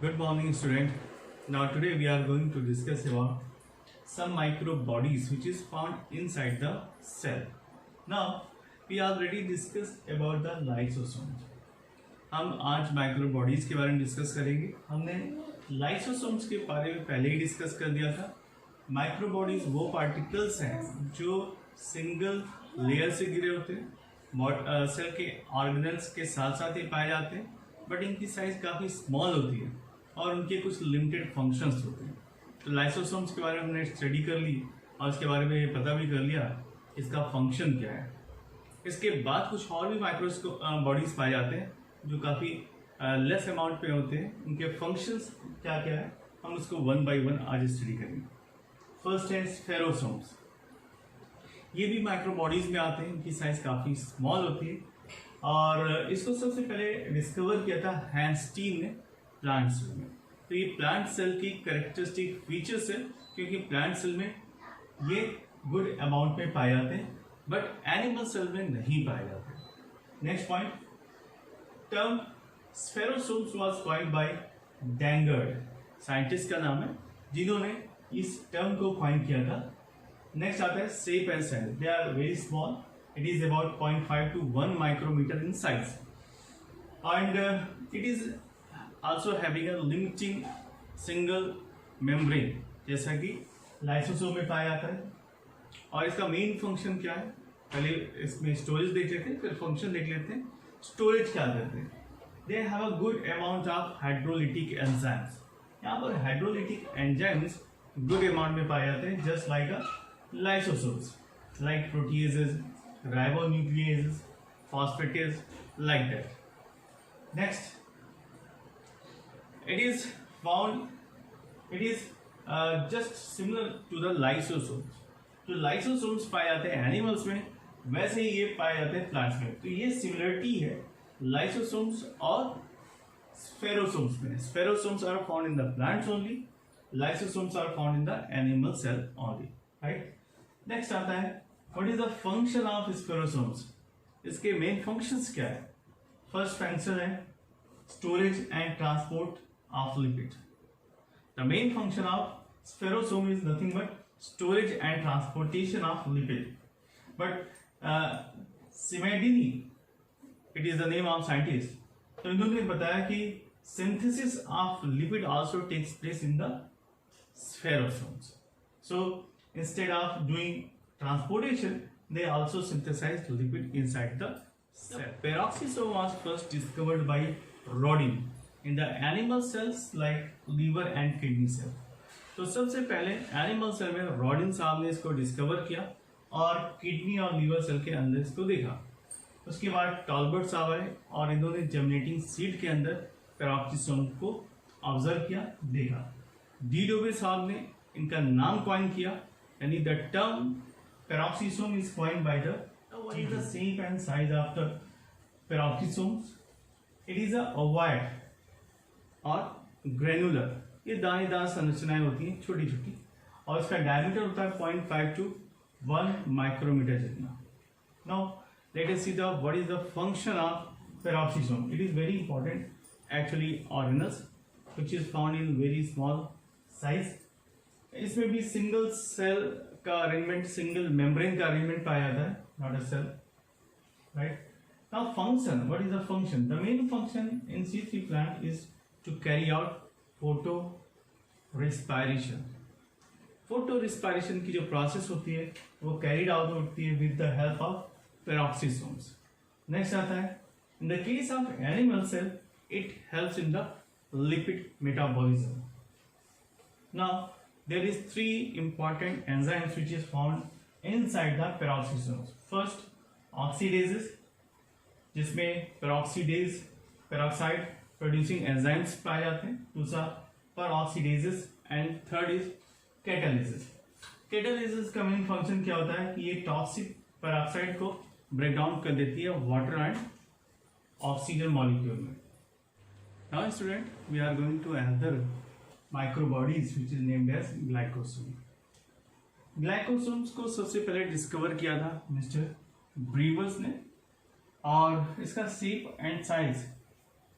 Good morning, student. Now today we are going to discuss about some micro bodies which is found inside the cell. Now we already discussed about the lysosomes. हम आज micro bodies के बारे में discuss करेंगे. हमने lysosomes के बारे में पहले ही डिस्कस कर दिया था. माइक्रो बॉडीज वो पार्टिकल्स हैं जो सिंगल लेयर से घिरे होते हैं, सेल के ऑर्गेनल्स के साथ साथ ही पाए जाते हैं, बट इनकी साइज काफ़ी स्मॉल होती है और उनके कुछ लिमिटेड फंक्शंस होते हैं. तो लाइसोसोम्स के बारे में हमने स्टडी कर ली और इसके बारे में पता भी कर लिया इसका फंक्शन क्या है. इसके बाद कुछ और भी माइक्रोस्कोप बॉडीज पाए जाते हैं जो काफ़ी लेस अमाउंट पे होते हैं. उनके फंक्शंस क्या क्या है हम उसको वन बाय वन आज स्टडी करेंगे. फर्स्ट है स्फेरोसोम्स. ये भी माइक्रो बॉडीज में आते हैं. इनकी साइज काफ़ी स्मॉल होती है और इसको सबसे पहले डिस्कवर किया था हैंस्टीन ने प्लांट सेल में. तो ये प्लांट सेल की कैरेक्टरिस्टिक फीचर्स है क्योंकि प्लांट सेल में ये गुड अमाउंट में पाए जाते हैं बट एनिमल सेल में नहीं पाए जाते. Next point, term spherosomes was coined by Dangeard. Scientist का नाम है जिन्होंने इस टर्म को कॉइन किया था. नेक्स्ट आता है shape and size. They are very small. It is about 0.5 to 1 micrometer in size, and it is also having a limiting single membrane जैसा कि लाइसोसोम में पाया जाता है. और इसका मेन फंक्शन क्या है, पहले इसमें स्टोरेज देख लेते हैं फिर फंक्शन देख लेते हैं. स्टोरेज क्या करते हैं, they have a good amount of hydrolytic enzymes. यहाँ पर हाइड्रोलिटिक एंजाइम्स गुड अमाउंट में पाए जाते हैं just like a lysosomes, like proteases, ribonucleases, phosphatase, like that. Next, it is just similar to the lysosomes. तो lysosomes पाए जाते हैं एनिमल्स में, वैसे ही ये पाए जाते हैं प्लांट्स में. तो ये सिमिलरिटी है lysosomes और spherosomes में. Spherosomes are found in the plants only, lysosomes are found in the animal cell only, right? Next आता है What is the function of spherosomes? इसके मेन फंक्शंस क्या है. फर्स्ट फंक्शन है storage and transport of lipid. The main function of spherosome is nothing but storage and transportation of lipid. But सिमेडिनी, it is the name of scientist. तो इन्होंने बताया कि synthesis of lipid also takes place in the spherosomes. So instead of doing transportation, they also synthesized lipid inside the cell. Peroxisome was first discovered by Rodin in the animal cells like liver and kidney cell. तो सबसे पहले animal cell में Rodin साहब ने इसको discover किया और kidney और लीवर सेल के अंदर इसको देखा. उसके बाद टॉलबर्ट साहब आए और इन्होंने जर्मिनेटिंग सीड के अंदर पेरोक्सिसोम को ऑब्जर्व किया, देखा. डी डोबे साहब ने इनका नाम कॉइन किया, यानी the term peroxisome is coined by the what is the shape and size of the peroxisomes? It is a ovoid और granular. ये दानेदार संरचनाएं होती हैं छोटी छोटी और इसका डायमीटर होता है 0.5 to 1 micrometer जितना. Now let us see the what is the function of peroxisome. It is very important actually organelles which is found in very small size. इसमें भी सिंगल सेल का अरेंजमेंट, सिंगल मेम्ब्रेन का arrangement पाया जाता है, not a cell, right. Now function, what is the function? The main function in C3 plant is to carry out photorespiration. Photorespiration की जो process होती है वो कैरीड आउट होती है with the help of peroxisomes. Next आता है in the case of animal cell it helps in the lipid metabolism. Now there is three important enzymes which is found inside the peroxisomes. First, oxidases, जिसमें peroxidase, peroxide producing enzymes पाए जाते हैं. दूसरा peroxidases and third is catalysis. Catalysis का main function क्या होता है कि ये टॉक्सिक पेरोक्साइड को ब्रेक डाउन कर देती है वाटर एंड ऑक्सीजन मॉलिक्यूल में. Now student, we are going to another microbodies which is named as glycosome. ग्लाइकोसोम्स को सबसे पहले डिस्कवर किया था मिस्टर ब्रीवर्स ने और इसका शेप एंड साइज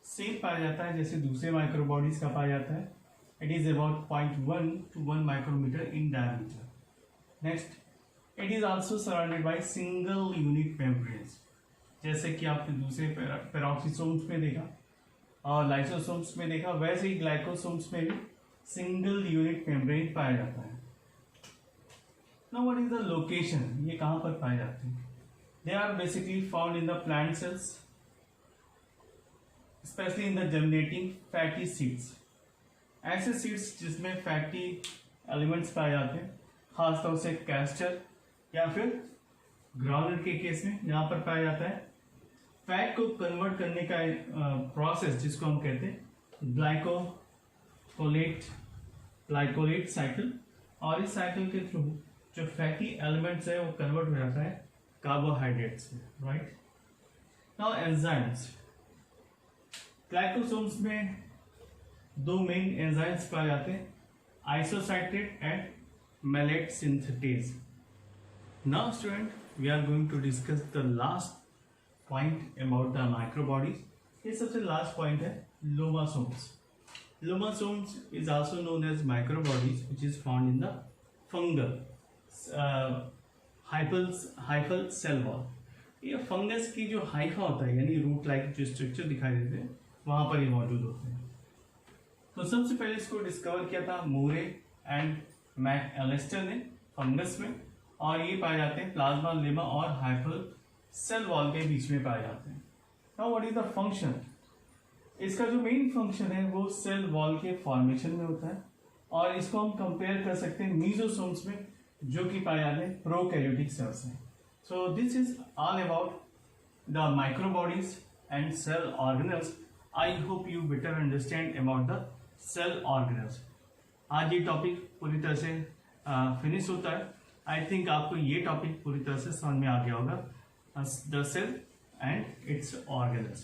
सेम पाया जाता है जैसे दूसरे माइक्रोबॉडीज का पाया जाता है. It is about 0.1 to 1 micrometre in diameter. Next, it is also surrounded by single unit membranes. जैसे कि आपने दूसरे पेरोक्सिसोम्स में देखा और लाइसोसोम्स में देखा, वैसे ही ग्लाइकोसोम्स में भी सिंगल यूनिट मेम्ब्रेन पाया जाता है. Now what is the location, ये कहाँ पर पाए जाते हैं? They are basically found in the plant cells, specially in the germinating fatty seeds. ऐसे सीड्स जिसमें फैटी एलिमेंट्स पाए जाते हैं, खासतौर से कैस्टर या फिर ग्राउंडनट के केस में, यहाँ पर पाया जाता है. फैट को कन्वर्ट करने का प्रोसेस जिसको हम कहते हैं ग्लाइकोलेट साइकिल, और इस साइकिल के थ्रू जो फैटी एलिमेंट्स है वो कन्वर्ट हो जाता है कार्बोहाइड्रेट्स में. Right now enzymes. ग्लाइकोसोम्स में दो मेन एंजाइम्स पाए जाते हैं, isocitrate and malate synthetase. Now student, we are going to discuss the last point about the microbodies. ये सबसे लास्ट पॉइंट है lomasomes. Lomasomes is also known as microbodies which is found in the fungal hyphal cell wall. ये fungus की जो Haifa होता है यानी root like जो स्ट्रक्चर दिखाई देते हैं वहां पर ये मौजूद होते हैं. तो सबसे पहले इसको डिस्कवर किया था मोरे एंड मैक एलिस्टर ने फंगस में, और ये पाए जाते हैं प्लाज्मा लेमा और हाइफल सेल वॉल के बीच में पाए जाते हैं. Now what is the function? इसका जो मेन फंक्शन है वो सेल वॉल के फॉर्मेशन में होता है, और इसको हम कंपेयर कर सकते हैं मीजोसोम्स में जो कि पाए जाते हैं प्रोकैरियोटिक सेल्स में. So this is all about the microbodies and cell organelles. I hope you better understand about the cell organelles. आज ये टॉपिक पूरी तरह से फिनिश होता है. आई थिंक आपको ये टॉपिक पूरी तरह से समझ में आ गया होगा, the cell and its organelles.